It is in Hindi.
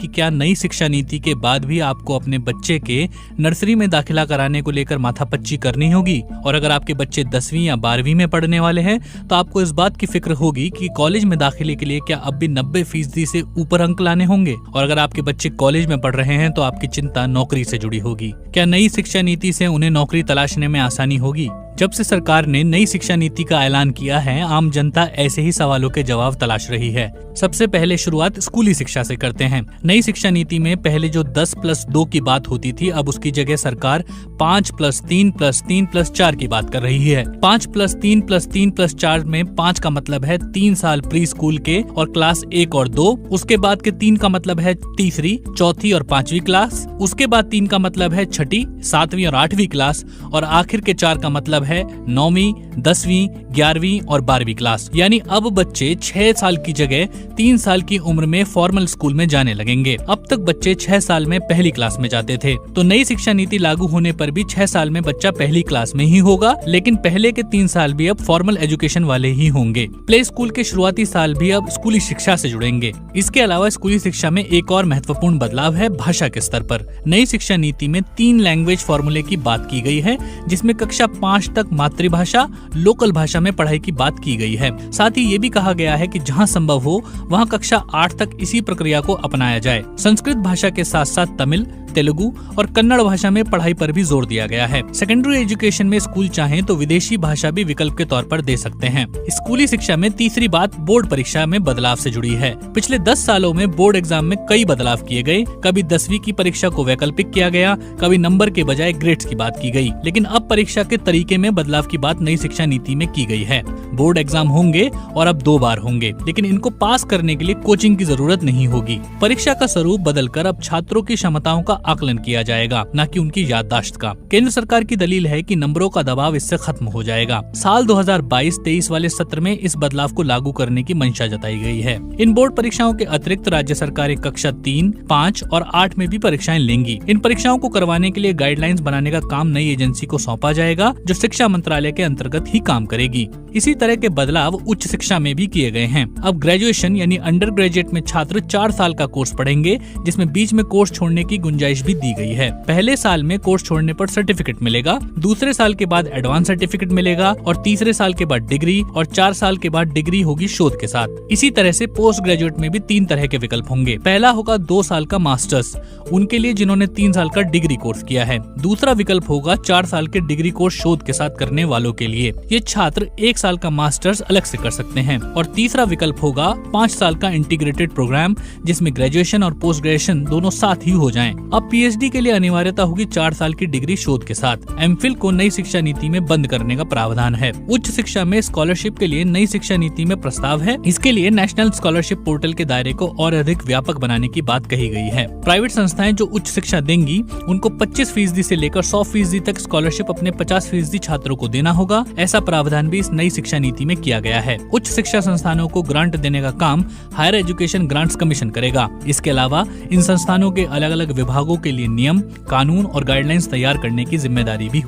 कि क्या नई शिक्षा नीति के बाद भी आपको अपने बच्चे के नर्सरी में दाखिला कराने को लेकर माथापच्ची करनी होगी। और अगर आपके बच्चे 10वीं या 12वीं में पढ़ने वाले हैं तो आपको इस बात की फिक्र होगी कि कॉलेज में दाखिले के लिए क्या अब भी 90% से ऊपर अंक लाने होंगे। और अगर आपके बच्चे कॉलेज में पढ़ रहे हैं तो आपकी चिंता नौकरी से जुड़ी होगी। क्या नई शिक्षा नीति से उन्हें नौकरी तलाशने में आसानी होगी। जब से सरकार ने नई शिक्षा नीति का ऐलान किया है, आम जनता ऐसे ही सवालों के जवाब तलाश रही है। सबसे पहले शुरुआत स्कूली शिक्षा से करते हैं। नई शिक्षा नीति में पहले जो 10+2 की बात होती थी, अब उसकी जगह सरकार 5+3+3+4 की बात कर रही है। 5+3+3+4 में 5 का मतलब है 3 साल प्री स्कूल के और क्लास 1 और 2। उसके बाद के 3 का मतलब है तीसरी, चौथी और 5वीं क्लास। उसके बाद 3 का मतलब है 6ठी, 7वीं और 8वीं क्लास। और आखिर के 4 का मतलब है 9वीं, 10वीं, 11वीं और 12वीं क्लास। यानी अब बच्चे 6 साल की जगह 3 साल की उम्र में फॉर्मल स्कूल में जाने लगेंगे। अब तक बच्चे 6 साल में पहली क्लास में जाते थे, तो नई शिक्षा नीति लागू होने पर भी 6 साल में बच्चा पहली क्लास में ही होगा, लेकिन पहले के 3 साल भी अब फॉर्मल एजुकेशन वाले ही होंगे। प्ले स्कूल के शुरुआती साल भी अब स्कूली शिक्षा से जुड़ेंगे। इसके अलावा स्कूली शिक्षा में एक और महत्वपूर्ण बदलाव है भाषा के स्तर पर। नई शिक्षा नीति में 3 लैंग्वेज फॉर्मूले की बात की गई है, जिसमें कक्षा 5 तक मातृभाषा, लोकल भाषा में पढ़ाई की बात की गई है। साथ ही ये भी कहा गया है कि जहां संभव हो वहां कक्षा 8 तक इसी प्रक्रिया को अपनाया जाए। संस्कृत भाषा के साथ साथ तमिल, तेलुगु और कन्नड़ भाषा में पढ़ाई पर भी जोर दिया गया है। सेकेंडरी एजुकेशन में स्कूल चाहें तो विदेशी भाषा भी विकल्प के तौर पर दे सकते हैं। स्कूली शिक्षा में तीसरी बात बोर्ड परीक्षा में बदलाव से जुड़ी है। पिछले 10 सालों में बोर्ड एग्जाम में कई बदलाव किए गए। कभी 10वीं की परीक्षा को वैकल्पिक किया गया, कभी नंबर के बजाय ग्रेड्स की बात की गई। लेकिन अब परीक्षा के तरीके में बदलाव की बात नई शिक्षा नीति में की गई है। बोर्ड एग्जाम होंगे और अब 2 बार होंगे, लेकिन इनको पास करने के लिए कोचिंग की जरूरत नहीं होगी। परीक्षा का स्वरूप बदलकर अब छात्रों की क्षमताओं का आकलन किया जाएगा, न कि उनकी याददाश्त का। केंद्र सरकार की दलील है कि नंबरों का दबाव इससे खत्म हो जाएगा। साल 2022-23 वाले सत्र में इस बदलाव को लागू करने की मंशा जताई गई है। इन बोर्ड परीक्षाओं के अतिरिक्त राज्य सरकारें कक्षा 3, 5 और 8 में भी परीक्षाएं लेंगी। इन परीक्षाओं को करवाने के लिए गाइडलाइंस बनाने का काम नई एजेंसी को सौंपा जाएगा, जो शिक्षा मंत्रालय के अंतर्गत ही काम करेगी। इसी तरह के बदलाव उच्च शिक्षा में भी किए गए हैं। अब ग्रेजुएशन यानी अंडर ग्रेजुएट में छात्र 4 साल का कोर्स पढ़ेंगे, जिसमें बीच में कोर्स छोड़ने की गुंजाइश भी दी गई है। पहले साल में कोर्स छोड़ने पर सर्टिफिकेट मिलेगा, दूसरे साल के बाद एडवांस सर्टिफिकेट मिलेगा और तीसरे साल के बाद डिग्री और 4 साल के बाद डिग्री होगी शोध के साथ। इसी तरह से पोस्ट ग्रेजुएट में भी 3 तरह के विकल्प होंगे। पहला होगा 2 साल का मास्टर्स, उनके लिए जिन्होंने 3 साल का डिग्री कोर्स किया है। दूसरा विकल्प होगा 4 साल के डिग्री कोर्स शोध के साथ करने वालों के लिए। ये छात्र 1 साल का मास्टर्स अलग से कर सकते हैं। और तीसरा विकल्प होगा 5 साल का इंटीग्रेटेड प्रोग्राम, जिसमें ग्रेजुएशन और पोस्ट ग्रेजुएशन दोनों साथ ही हो जाएं। अब पीएचडी के लिए अनिवार्यता होगी 4 साल की डिग्री शोध के साथ। एमफिल को नई शिक्षा नीति में बंद करने का प्रावधान है। उच्च शिक्षा में स्कॉलरशिप के लिए नई शिक्षा नीति में प्रस्ताव है। इसके लिए नेशनल स्कॉलरशिप पोर्टल के दायरे को और अधिक व्यापक बनाने की बात कही गई है। प्राइवेट संस्थाएं जो उच्च शिक्षा देंगी उनको 25% से लेकर 100% तक स्कॉलरशिप अपने 50% छात्रों को देना होगा। ऐसा प्रावधान भी इस नई शिक्षा नीति में किया गया है। उच्च शिक्षा संस्थानों को ग्रांट देने का काम हायर एजुकेशन ग्रांट्स कमीशन करेगा। इसके अलावा इन संस्थानों के अलग अलग विभागों के लिए नियम, कानून और गाइडलाइंस तैयार करने की जिम्मेदारी भी